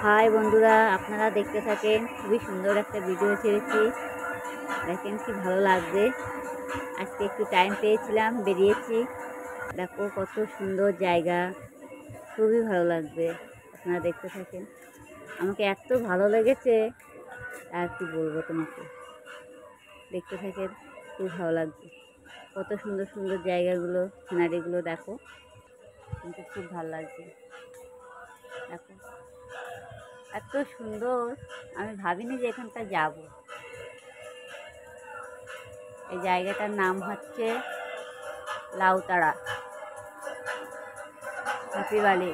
High বন্ধুরা, আপনারা দেখতে থাকেন। খুবই সুন্দর একটা ভিডিও ছেড়েছি, দেখেন কি ভালো লাগবে। আজকে একটু টাইম পেয়েছিলাম, বেরিয়েছি। দেখো কত সুন্দর জায়গা, খুবই ভালো লাগবে। আপনারা দেখতে থাকেন। আমাকে এত ভালো লেগেছে, আর কি বলবো তোমাকে। দেখতে থাকেন, খুব ভালো লাগবে। কত সুন্দর সুন্দর জায়গাগুলো, সিনারিগুলো দেখো, কিন্তু খুব ভালো লাগছে। দেখো এত সুন্দর, আমি ভাবিনি যে এখানটা যাব। এই জায়গাটার নাম হচ্ছে লাউতারা, হ্যাপি ভ্যালি।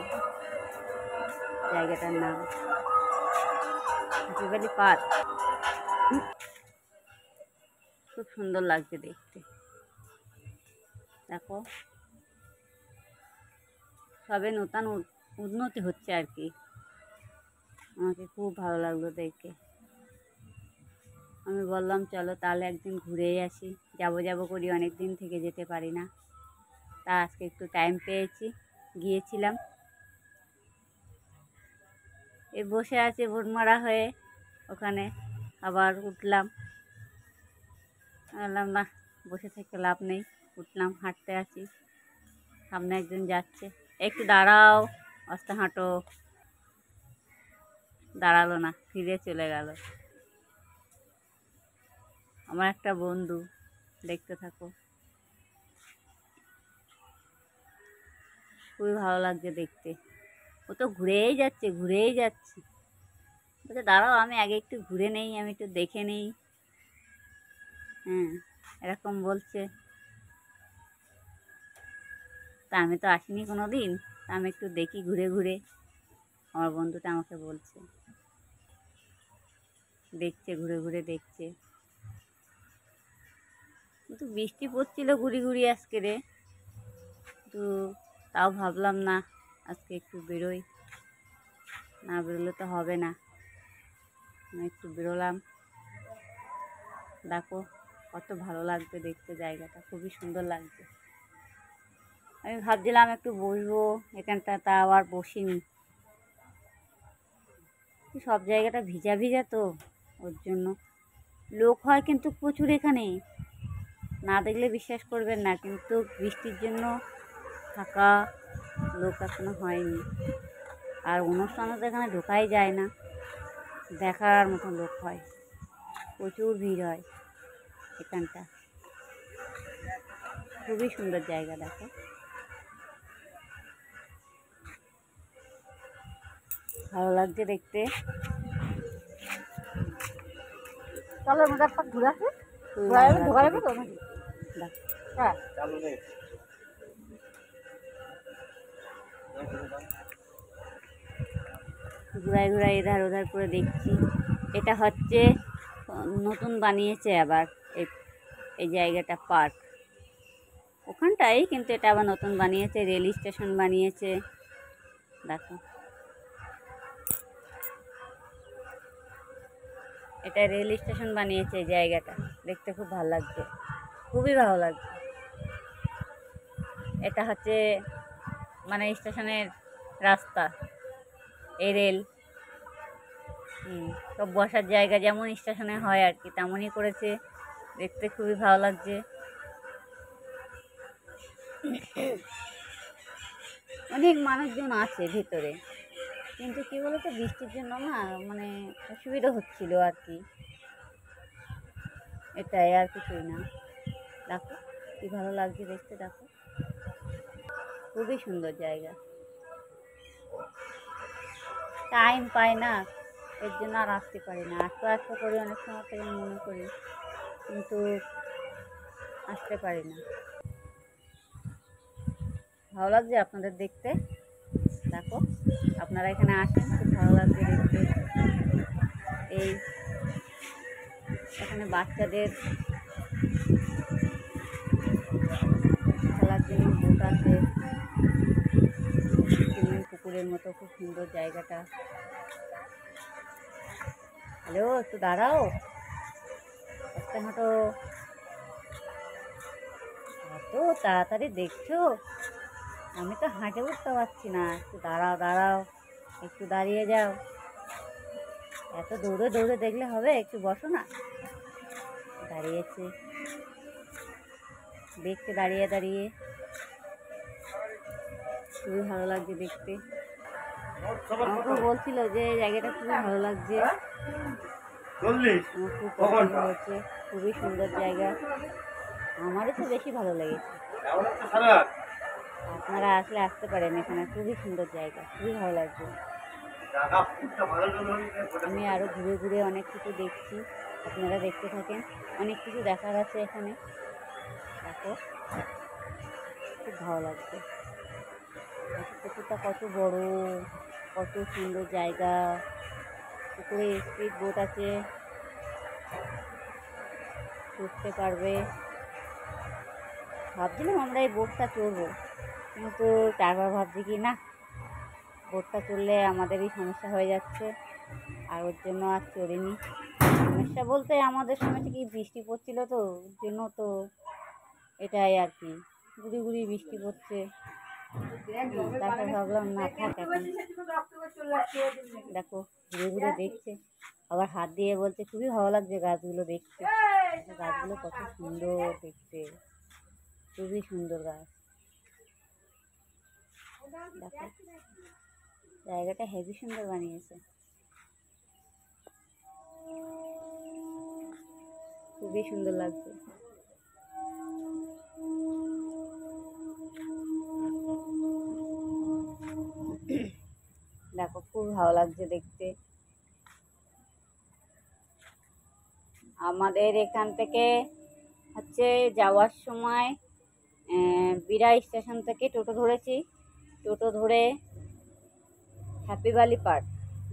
জায়গাটার নাম হ্যাপি ভ্যালি পার্ক। খুব সুন্দর লাগছে দেখতে। দেখো সবে নতুন উন্নতি হচ্ছে আর কি। আমাকে খুব ভালো লাগলো দেখে। আমি বললাম চলো তাহলে একদিন ঘুরেই আসি। যাবো করি, অনেক দিন থেকে যেতে পারি না। তা আজকে একটু টাইম পেয়েছি, গিয়েছিলাম। এই বসে আছে ভোরমারা হয়ে, ওখানে আবার উঠলাম। বললাম না, বসে থেকে লাভ নেই, উঠলাম, হাঁটতে আছি। সামনে একজন যাচ্ছে, একটু দাঁড়াও, আস্তে হাঁটো। দাঁড়ালো না, ফিরে চলে গেল। আমার একটা বন্ধু, দেখতে থাকো। খুবই ভালো লাগছে দেখতে। ও তো ঘুরেই যাচ্ছে। বলছে দাঁড়াও, আমি আগে একটু ঘুরে নেই, আমি একটু দেখে নেই। হ্যাঁ, এরকম বলছে। তা আমি তো আসিনি কোনো দিন, তা আমি একটু দেখি ঘুরে ঘুরে। আমার বন্ধুটা আমাকে বলছে, দেখছে, ঘুরে ঘুরে দেখছে। কিন্তু বৃষ্টি পড়ছিল ঘুরি ঘুরি আজকে রে। কিন্তু তাও ভাবলাম না, আজকে একটু বেরোই, না বেরোলে তো হবে না। আমি একটু বেরোলাম। দেখো কত ভালো লাগছে দেখতে, জায়গাটা খুবই সুন্দর লাগছে। আমি ভাবছিলাম একটু বসবো এখানটা, তা আবার বসিনি। সব জায়গাটা ভিজা ভিজা তো, ওর জন্য। লোক হয় কিন্তু প্রচুর এখানে, না দেখলে বিশ্বাস করবেন না, কিন্তু বৃষ্টির জন্য ফাঁকা, লোক এখনো হয়নি। আর অনুষ্ঠানও তো এখানে ঢোকাই যায় না, দেখার মতো লোক হয়, প্রচুর ভিড় হয় এখানটা। খুবই সুন্দর জায়গা, দেখো ভালো লাগছে দেখতে। চলো মুজাফর ঘুরে আসি, ঢোকা যাবে তো নাকি? হ্যাঁ, ঘুরাই এধার ওধার করে দেখছি। এটা হচ্ছে নতুন বানিয়েছে আবার এই জায়গাটা, পার্ক ওখানটাই, কিন্তু এটা আবার নতুন বানিয়েছে, রেল স্টেশন বানিয়েছে। দেখো এটা রেল স্টেশন বানিয়েছে, এই জায়গাটা দেখতে খুব ভালো লাগছে, খুবই ভালো লাগছে। এটা হচ্ছে মানে স্টেশনের রাস্তা, এই রেল। সব বসার জায়গা যেমন স্টেশনে হয় আর কি, তেমনই করেছে। দেখতে খুবই ভালো লাগছে। অনেক মানুষজন আছে ভিতরে, কিন্তু কি বলতো, বৃষ্টির জন্য না মানে অসুবিধা হচ্ছিল আর কি, এটাই, আর কিছুই না। দেখো কি ভালো লাগছে দেখতে, দেখো খুবই সুন্দর জায়গা। টাইম পাই না, এর জন্য আর আসতে পারি না। আসতে করি অনেক সময় থেকে মনে করি, কিন্তু আসতে পারি না। ভালো লাগছে আপনাদের দেখতে। দেখো আপনারা এখানে আসেন, খুব ভালো লাগছে দেখতে। এই এখানে বাচ্চাদের খেলার জন্য বোট আছে, সুইমিং পুকুরের মতো, খুব সুন্দর জায়গাটা। হ্যালো, একটু দাঁড়াও, আস্তে হাঁটো। এত তাড়াতাড়ি দেখছো, আমি তো হাঁটে উঠতে পারছি না। একটু দাঁড়াও, একটু দাঁড়িয়ে যাও। এত দৌড়ে দৌড়ে দেখলে হবে, একটু বসো না। দাঁড়িয়েছে দেখতে, দাঁড়িয়ে দাঁড়িয়ে খুবই ভালো লাগছে দেখতে। আমাকেও বলছিল যে জায়গাটা খুবই ভালো লাগছে, আমার খুব পছন্দ হয়েছে, খুবই সুন্দর জায়গা। আমারও তো বেশি ভালো লেগেছে। আপনারা আসলে আসতে পারেন, এখানে খুবই সুন্দর জায়গা, খুবই ভালো লাগছে। আমি আরও ঘুরে ঘুরে অনেক কিছু দেখছি, আপনারা দেখতে থাকেন। অনেক কিছু দেখার আছে এখানে, দেখো খুব ভালো লাগছে। পুকুরটা কত বড়, কত সুন্দর জায়গা। পুকুরে স্পিড বোট আছে, চড়তে পারবে। ভাবছিলাম আমরা এই বোটটা চড়বো, কিন্তু তারপর ভাবছি কি না, বোটটা চড়লে আমাদেরই সমস্যা হয়ে যাচ্ছে, আর ওর জন্য আর চড়িনি। সমস্যা বলতে আমাদের সময় কি বৃষ্টি পড়ছিল, তো ওর জন্য তো এটাই আর কি, গুড়ি গুড়ি বৃষ্টি পড়ছে। তারপর ভাবলাম না থাক এখন। দেখো ঘুরে ঘুরে দেখছে, আবার হাত দিয়ে বলছে খুবই ভালো লাগছে গাছগুলো দেখতে। গাছগুলো কত সুন্দর দেখতে, খুবই সুন্দর গাছ। দেখো জায়গাটা হেভি সুন্দর বানিয়েছে, খুবই সুন্দর লাগছে। দেখো খুব ভালো লাগছে দেখতে। আমাদের এখান থেকে হচ্ছে যাওয়ার সময় বিরা স্টেশন থেকে টোটো ধরেছি, টোটো ধরে হ্যাপি ভ্যালি পার্ক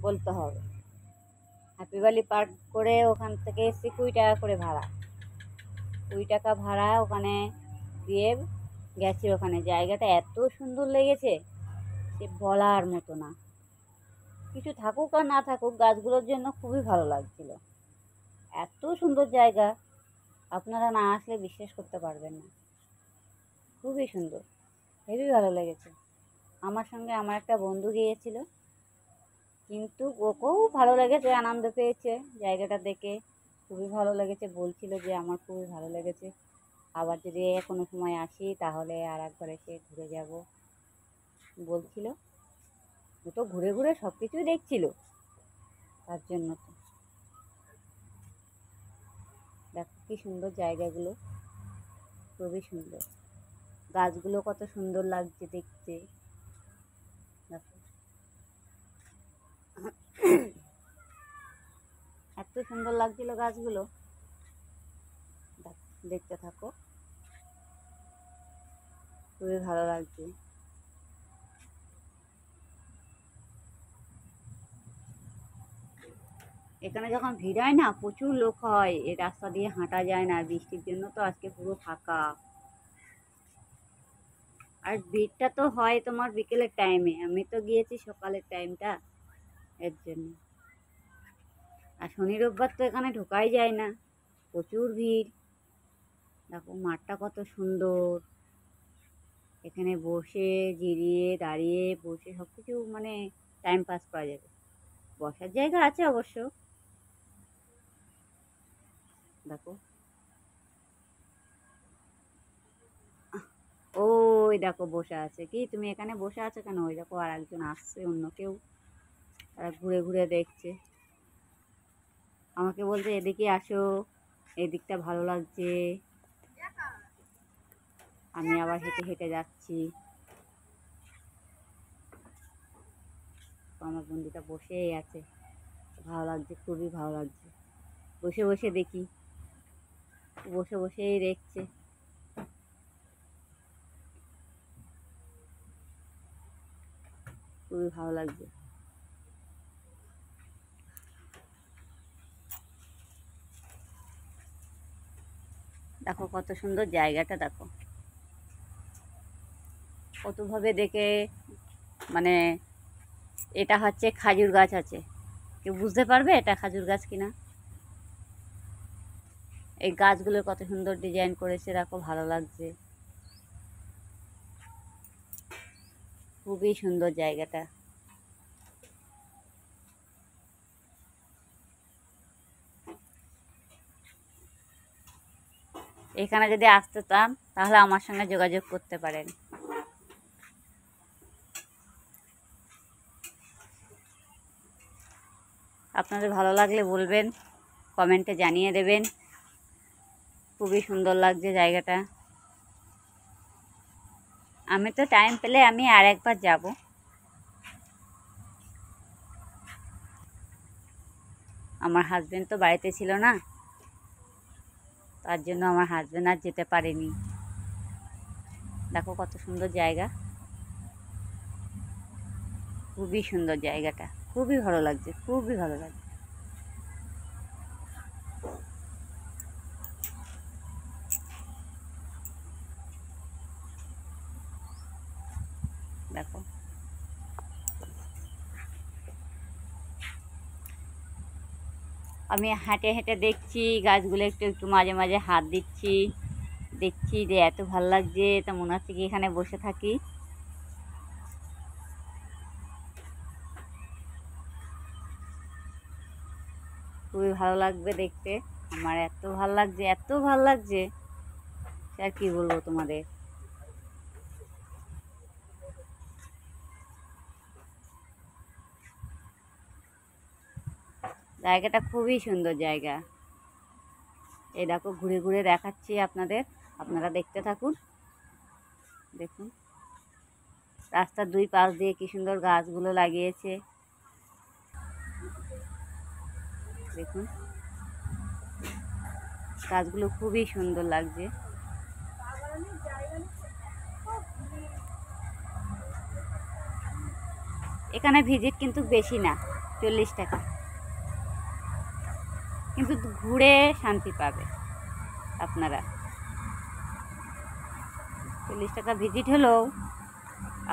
বলতে হবে। হ্যাপি ভ্যালি পার্ক করে ওখান থেকে এসছি 20 টাকা করে ভাড়া, 20 টাকা ভাড়া ওখানে দিয়ে গেছি। ওখানে জায়গাটা এত সুন্দর লেগেছে সে বলার মতো না। কিছু থাকুক আর না থাকুক, গাছগুলোর জন্য খুবই ভালো লাগছিল। এত সুন্দর জায়গা, আপনারা না আসলে বিশ্বাস করতে পারবেন না। খুবই সুন্দর, হেবি ভালো লেগেছে। আমার সঙ্গে আমার একটা বন্ধু গিয়েছিল, কিন্তু ওকেও ভালো লেগেছে, আনন্দ পেয়েছে জায়গাটা দেখে, খুবই ভালো লেগেছে। বলছিল যে আমার খুবই ভালো লেগেছে, আবার যদি কোনো সময় আসি তাহলে আর একবার এসে ঘুরে যাব বলছিল। ও তো ঘুরে ঘুরে সব কিছুই দেখছিল, তার জন্য তো। দেখো কি সুন্দর জায়গাগুলো, খুবই সুন্দর। গাছগুলো কত সুন্দর লাগছে দেখতে, দেখো এত সুন্দর লাগছিল গাছগুলো। দেখতে থাকো, খুবই ভালো লাগছে। এখানে যখন ভিড় হয় না, প্রচুর লোক হয়, এই রাস্তা দিয়ে হাঁটা যায় না, বৃষ্টির জন্য তো আজকে পুরো ফাঁকা। আর ভিড়টা তো হয় তোমার বিকেলের টাইমে, আমি তো গিয়েছি সকালের টাইমটা, এর জন্য। আর শনি রোববার তো এখানে ঢোকাই যায় না, প্রচুর ভিড়। দেখো মাঠটা কত সুন্দর, এখানে বসে জিরিয়ে দাঁড়িয়ে বসে সব কিছু মানে টাইম পাস করা যাবে। বসার জায়গা আছে অবশ্য। দেখো ওই দেখো বসে আছে, কি তুমি এখানে বসে আছো কেন? ওই দেখো আর একজন আসছে, অন্য কেউ, তারা ঘুরে ঘুরে দেখছে। আমাকে বলছে এদিকে আসো, এদিকটা ভালো লাগছে। আমি আবার হেঁটে হেঁটে যাচ্ছি, তো আমার বন্ধুটা বসেই আছে, ভালো লাগছে, খুবই ভালো লাগছে। বসে বসে দেখি, বসে বসেই দেখছে, খুবই ভালো লাগছে। দেখো কত সুন্দর জায়গাটা, দেখো কতভাবে দেখে, মানে এটা হচ্ছে খাজুর গাছ আছে, কেউ বুঝতে পারবে এটা খাজুর গাছ কিনা? এই গাছগুলো কত সুন্দর ডিজাইন করেছে, দেখো ভালো লাগছে, খুবই সুন্দর জায়গাটা। এখানে যদি আসতে চান তাহলে আমার সঙ্গে যোগাযোগ করতে পারেন। আপনাদের ভালো লাগলে বলবেন, কমেন্টে জানিয়ে দেবেন। খুবই সুন্দর লাগছে জায়গাটা। আমি তো টাইম পেলে আমি আর একবার যাব। আমার হাজবেন্ড তো বাড়িতে ছিল না, তার জন্য আমার হাজবেন্ড আর যেতে পারেনি। দেখো কত সুন্দর জায়গা, খুবই সুন্দর জায়গাটা, খুবই ভালো লাগছে, খুবই ভালো লাগছে। দেখো আমি হেঁটে হেঁটে দেখছি গাছগুলো, একটু একটু মাঝে মাঝে হাত দিচ্ছি, দেখছি যে এত ভালো লাগছে, তা মনে হচ্ছে কি এখানে বসে থাকি। খুবই ভালো লাগবে দেখতে, আমার এত ভালো লাগছে, এত ভালো লাগছে আর কি বলবো তোমাদের। জায়গাটা খুবই সুন্দর জায়গা। এই দেখো ঘুরে ঘুরে দেখাচ্ছি আপনাদের, আপনারা দেখতে থাকুন। দেখুন রাস্তার দুই পাশ দিয়ে কি সুন্দর গাছগুলো লাগিয়েছে। দেখুন গাছগুলো খুবই সুন্দর লাগছে। এখানে ভিজিট কিন্তু বেশি না, 40 টাকা, কিন্তু ঘুরে শান্তি পাবে আপনারা। 40 টাকা ভিজিট হলেও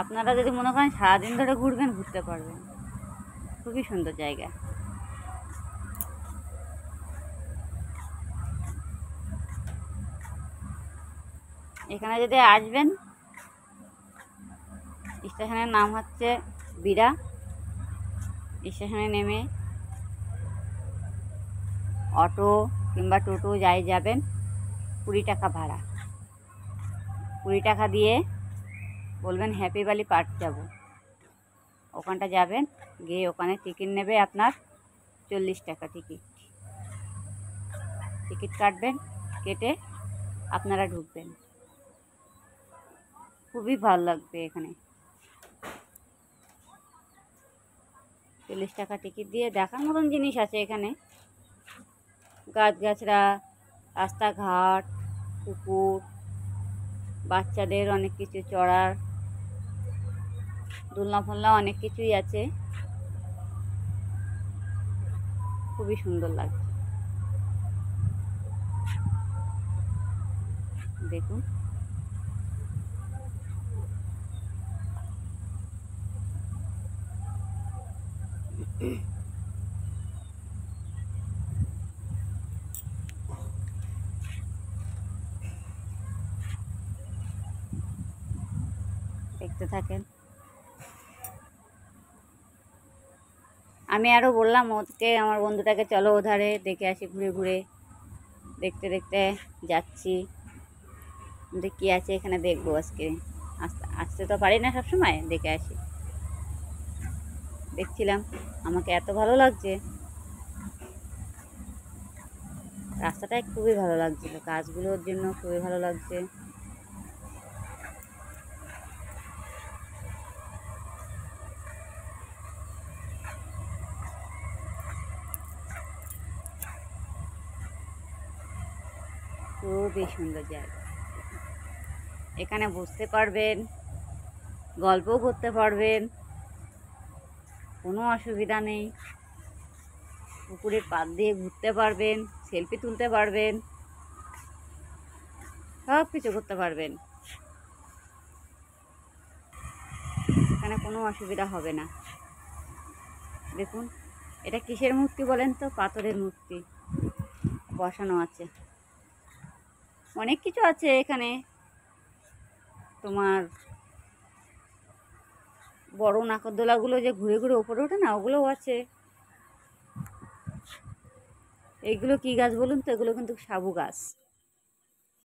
আপনারা যদি মনে করেন সারাদিন ধরে ঘুরবেন, ঘুরতে পারবেন। খুবই সুন্দর জায়গা। এখানে যদি আসবেন, স্টেশনের নাম হচ্ছে বিড়া। স্টেশনে নেমে অটো কিংবা টোটো যাই যাবেন, 20 টাকা ভাড়া। 20 টাকা দিয়ে বলবেন হ্যাপি ভ্যালি পার্ক যাব, ওখানটা যাবেন, গিয়ে ওখানে টিকিট নেবে আপনার 40 টাকা টিকিট। টিকিট কাটবেন, কেটে আপনারা ঢুকবেন। খুবই ভালো লাগবে এখানে। 40 টাকা টিকিট দিয়ে দেখার মতন জিনিস আছে এখানে, গাছগাছরা, রাস্তাঘাট, পুকুর, বাচ্চাদের অনেক কিছু চড়ার, দোলনা ফোলনা অনেক কিছুই আছে। খুবই সুন্দর লাগছে দেখুন। দেখতে থাকেন। আমি আরও বললাম ওকে, আমার বন্ধুটাকে, চলো ওধারে দেখে আসি, ঘুরে ঘুরে দেখতে দেখতে যাচ্ছি। কী আছে এখানে দেখবো আজকে, আসতে তো পারি না সবসময়, দেখে আসি। দেখছিলাম, আমাকে এত ভালো লাগছে, রাস্তাটায় খুবই ভালো লাগছিল, গাছগুলোর জন্য খুবই ভালো লাগছে। খুবই সুন্দর জায়গা, এখানে বসতে পারবেন, গল্পও করতে পারবেন, কোনো অসুবিধা নেই। পুকুরের পাড় দিয়ে ঘুরতে পারবেন, সেলফি তুলতে পারবেন, সব কিছু করতে পারবেন, এখানে কোনো অসুবিধা হবে না। দেখুন এটা কিসের মূর্তি বলেন তো? পাথরের মূর্তি বসানো আছে। অনেক কিছু আছে এখানে, তোমার বড় নাকরদোলাগুলো যে ঘুরে ঘুরে ওপরে ওঠে না, ওগুলোও আছে। এইগুলো কি গাছ বলুন তো? এগুলো কিন্তু সাবু গাছ।